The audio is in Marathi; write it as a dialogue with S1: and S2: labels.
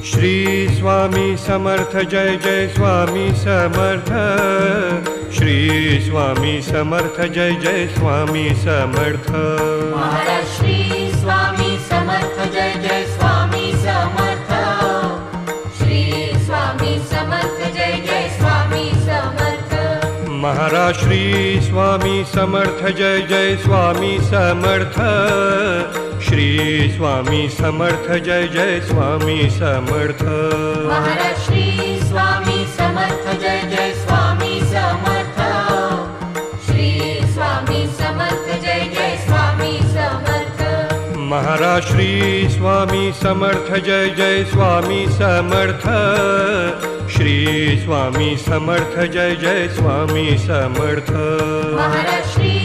S1: श्री स्वामी समर्थ जय जय स्वामी समर्थ। श्री स्वामी समर्थ जय जय स्वामी समर्थ।
S2: महाराज श्री स्वामी समर्थ जय जय स्वामी समर्थ। श्री स्वामी समर्थ जय जय स्वामी समर्थ।
S1: महाराज श्री स्वामी समर्थ जय जय स्वामी समर्थ। श्री स्वामी समर्थ जय जय स्वामी समर्थ।
S2: महाराज श्री स्वामी समर्थ जय जय स्वामी समर्थ। श्री स्वामी समर्थ जय जय स्वामी समर्थ।
S1: महाराज श्री स्वामी समर्थ जय जय स्वामी समर्थ। श्री स्वामी समर्थ जय जय स्वामी समर्थ।
S2: महाराज श्री